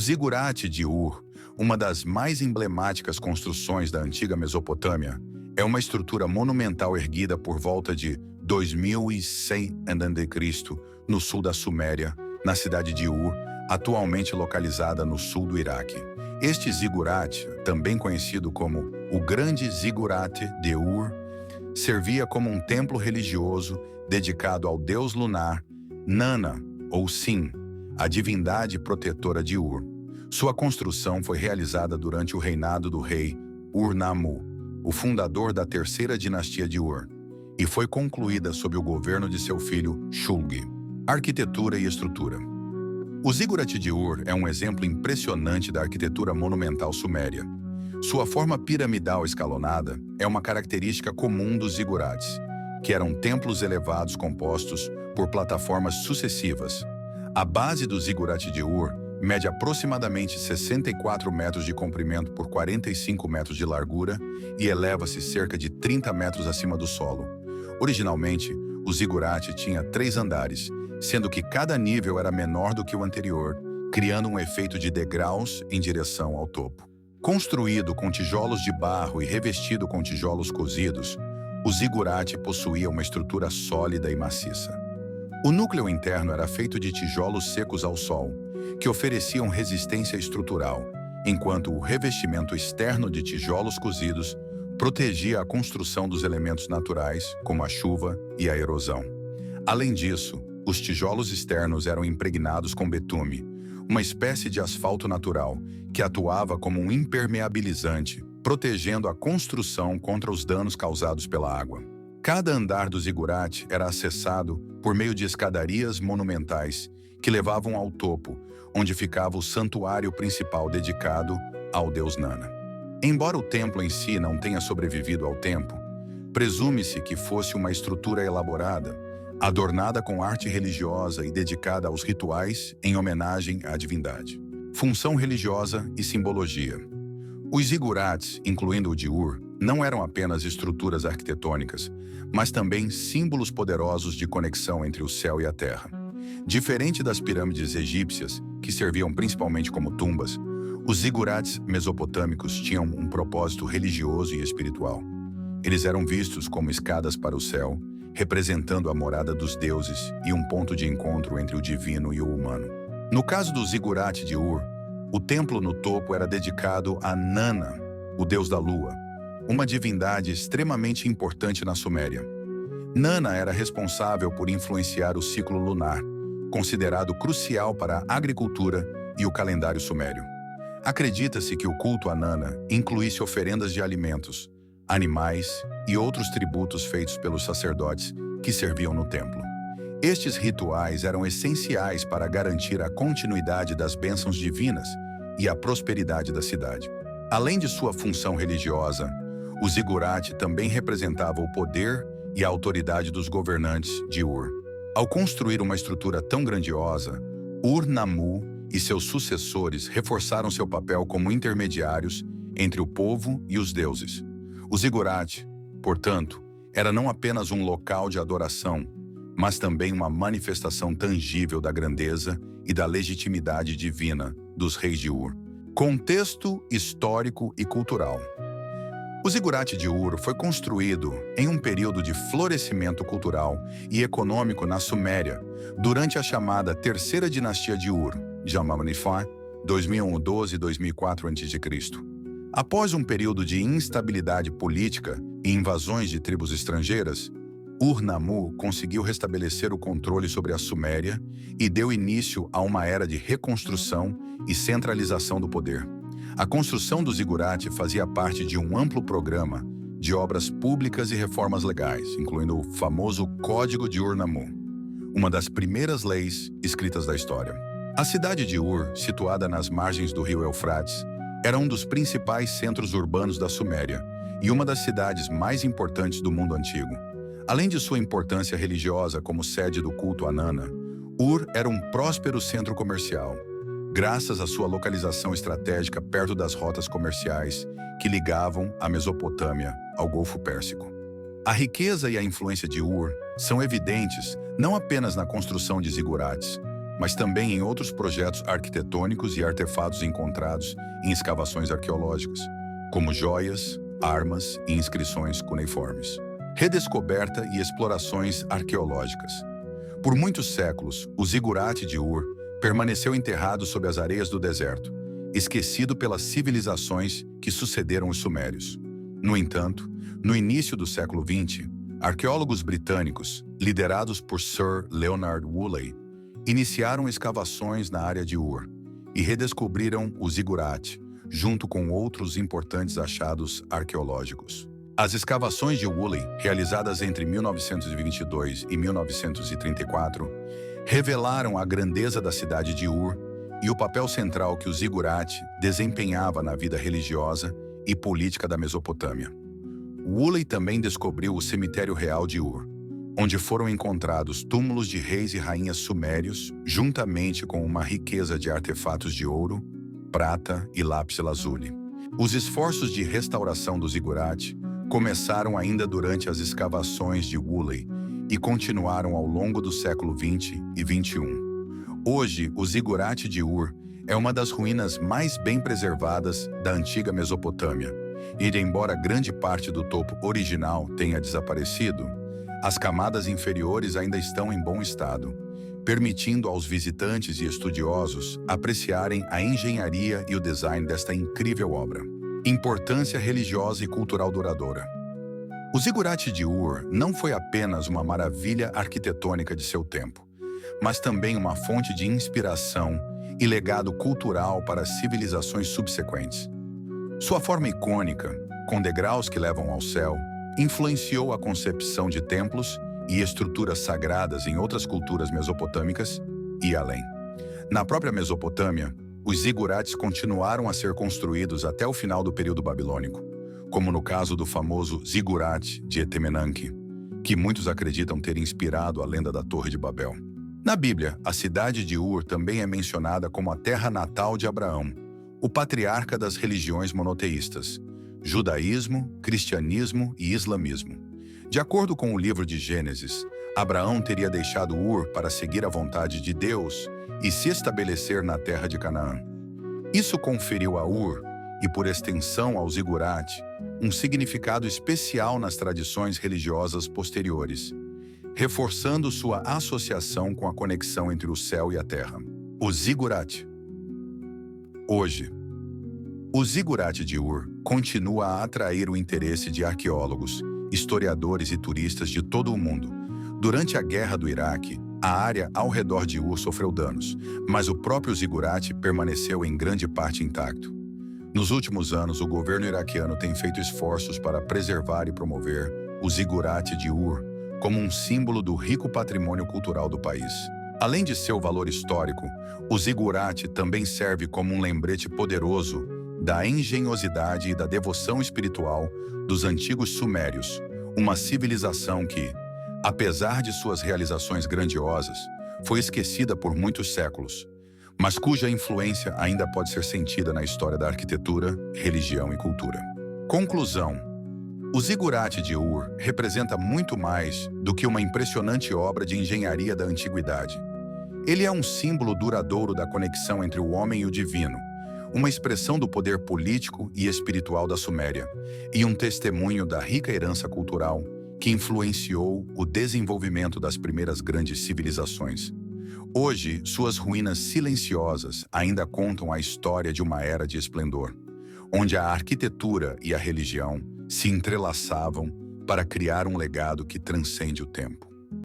zigurate de Ur, uma das mais emblemáticas construções da antiga Mesopotâmia, é uma estrutura monumental erguida por volta de 2100 a.C. no sul da Suméria, na cidade de Ur, atualmente localizada no sul do Iraque. Este zigurate, também conhecido como o Grande Zigurate de Ur, servia como um templo religioso dedicado ao deus lunar Nana, ou Sin, a divindade protetora de Ur. Sua construção foi realizada durante o reinado do rei Ur-Nammu, o fundador da terceira dinastia de Ur, e foi concluída sob o governo de seu filho Shulgi. Arquitetura e estrutura. O zigurate de Ur é um exemplo impressionante da arquitetura monumental suméria. Sua forma piramidal escalonada é uma característica comum dos zigurates, que eram templos elevados compostos por plataformas sucessivas. A base do zigurate de Ur mede aproximadamente 64 metros de comprimento por 45 metros de largura e eleva-se cerca de 30 metros acima do solo. Originalmente, o zigurate tinha 3 andares, sendo que cada nível era menor do que o anterior, criando um efeito de degraus em direção ao topo. Construído com tijolos de barro e revestido com tijolos cozidos, o zigurate possuía uma estrutura sólida e maciça. O núcleo interno era feito de tijolos secos ao sol, que ofereciam resistência estrutural, enquanto o revestimento externo de tijolos cozidos protegia a construção dos elementos naturais, como a chuva e a erosão. Além disso, os tijolos externos eram impregnados com betume, uma espécie de asfalto natural que atuava como um impermeabilizante, protegendo a construção contra os danos causados pela água. Cada andar do zigurate era acessado por meio de escadarias monumentais que levavam ao topo, onde ficava o santuário principal dedicado ao deus Nana. Embora o templo em si não tenha sobrevivido ao tempo, presume-se que fosse uma estrutura elaborada, adornada com arte religiosa e dedicada aos rituais em homenagem à divindade. Função religiosa e simbologia. Os zigurates, incluindo o de Ur, não eram apenas estruturas arquitetônicas, mas também símbolos poderosos de conexão entre o céu e a terra. Diferente das pirâmides egípcias, que serviam principalmente como tumbas, os zigurates mesopotâmicos tinham um propósito religioso e espiritual. Eles eram vistos como escadas para o céu, representando a morada dos deuses e um ponto de encontro entre o divino e o humano. No caso do zigurate de Ur, o templo no topo era dedicado a Nana, o deus da lua, uma divindade extremamente importante na Suméria. Nana era responsável por influenciar o ciclo lunar, considerado crucial para a agricultura e o calendário sumério. Acredita-se que o culto a Nana incluísse oferendas de alimentos, animais e outros tributos feitos pelos sacerdotes que serviam no templo. Estes rituais eram essenciais para garantir a continuidade das bênçãos divinas e a prosperidade da cidade. Além de sua função religiosa, o zigurate também representava o poder e a autoridade dos governantes de Ur. Ao construir uma estrutura tão grandiosa, Ur-Nammu e seus sucessores reforçaram seu papel como intermediários entre o povo e os deuses. O zigurate, portanto, era não apenas um local de adoração, mas também uma manifestação tangível da grandeza e da legitimidade divina dos reis de Ur. Contexto histórico e cultural. O zigurate de Ur foi construído em um período de florescimento cultural e econômico na Suméria, durante a chamada Terceira Dinastia de Ur, Jamamanifa, 2112-2004 a.C. Após um período de instabilidade política e invasões de tribos estrangeiras, Ur-Nammu conseguiu restabelecer o controle sobre a Suméria e deu início a uma era de reconstrução e centralização do poder. A construção do zigurate fazia parte de um amplo programa de obras públicas e reformas legais, incluindo o famoso Código de Ur-Nammu, uma das primeiras leis escritas da história. A cidade de Ur, situada nas margens do rio Eufrates, era um dos principais centros urbanos da Suméria e uma das cidades mais importantes do mundo antigo. Além de sua importância religiosa como sede do culto a Nana, Ur era um próspero centro comercial, graças à sua localização estratégica perto das rotas comerciais que ligavam a Mesopotâmia ao Golfo Pérsico. A riqueza e a influência de Ur são evidentes não apenas na construção de zigurates, mas também em outros projetos arquitetônicos e artefatos encontrados em escavações arqueológicas, como joias, armas e inscrições cuneiformes. Redescoberta e explorações arqueológicas. Por muitos séculos, o zigurate de Ur permaneceu enterrado sob as areias do deserto, esquecido pelas civilizações que sucederam os sumérios. No entanto, no início do século XX, arqueólogos britânicos, liderados por Sir Leonard Woolley, iniciaram escavações na área de Ur e redescobriram o zigurate, junto com outros importantes achados arqueológicos. As escavações de Woolley, realizadas entre 1922 e 1934, revelaram a grandeza da cidade de Ur e o papel central que o zigurate desempenhava na vida religiosa e política da Mesopotâmia. Woolley também descobriu o cemitério real de Ur, onde foram encontrados túmulos de reis e rainhas sumérios, juntamente com uma riqueza de artefatos de ouro, prata e lápis-lazuli. Os esforços de restauração do zigurate começaram ainda durante as escavações de Woolley e continuaram ao longo do século XX e XXI. Hoje, o zigurate de Ur é uma das ruínas mais bem preservadas da antiga Mesopotâmia, e embora grande parte do topo original tenha desaparecido, as camadas inferiores ainda estão em bom estado, permitindo aos visitantes e estudiosos apreciarem a engenharia e o design desta incrível obra. Importância religiosa e cultural duradoura. O zigurate de Ur não foi apenas uma maravilha arquitetônica de seu tempo, mas também uma fonte de inspiração e legado cultural para as civilizações subsequentes. Sua forma icônica, com degraus que levam ao céu, influenciou a concepção de templos e estruturas sagradas em outras culturas mesopotâmicas e além. Na própria Mesopotâmia, os zigurates continuaram a ser construídos até o final do período babilônico, como no caso do famoso zigurate de Etemenanque, que muitos acreditam ter inspirado a lenda da Torre de Babel. Na Bíblia, a cidade de Ur também é mencionada como a terra natal de Abraão, o patriarca das religiões monoteístas, judaísmo, cristianismo e islamismo. De acordo com o livro de Gênesis, Abraão teria deixado Ur para seguir a vontade de Deus e se estabelecer na terra de Canaã. Isso conferiu a Ur, e por extensão ao zigurate, um significado especial nas tradições religiosas posteriores, reforçando sua associação com a conexão entre o céu e a terra. O zigurate. Hoje, o zigurate de Ur continua a atrair o interesse de arqueólogos, historiadores e turistas de todo o mundo. Durante a Guerra do Iraque, a área ao redor de Ur sofreu danos, mas o próprio zigurate permaneceu em grande parte intacto. Nos últimos anos, o governo iraquiano tem feito esforços para preservar e promover o zigurate de Ur como um símbolo do rico patrimônio cultural do país. Além de seu valor histórico, o zigurate também serve como um lembrete poderoso da engenhosidade e da devoção espiritual dos antigos sumérios, uma civilização que, apesar de suas realizações grandiosas, foi esquecida por muitos séculos, mas cuja influência ainda pode ser sentida na história da arquitetura, religião e cultura. Conclusão. O zigurate de Ur representa muito mais do que uma impressionante obra de engenharia da antiguidade. Ele é um símbolo duradouro da conexão entre o homem e o divino, uma expressão do poder político e espiritual da Suméria, e um testemunho da rica herança cultural que influenciou o desenvolvimento das primeiras grandes civilizações. Hoje, suas ruínas silenciosas ainda contam a história de uma era de esplendor, onde a arquitetura e a religião se entrelaçavam para criar um legado que transcende o tempo.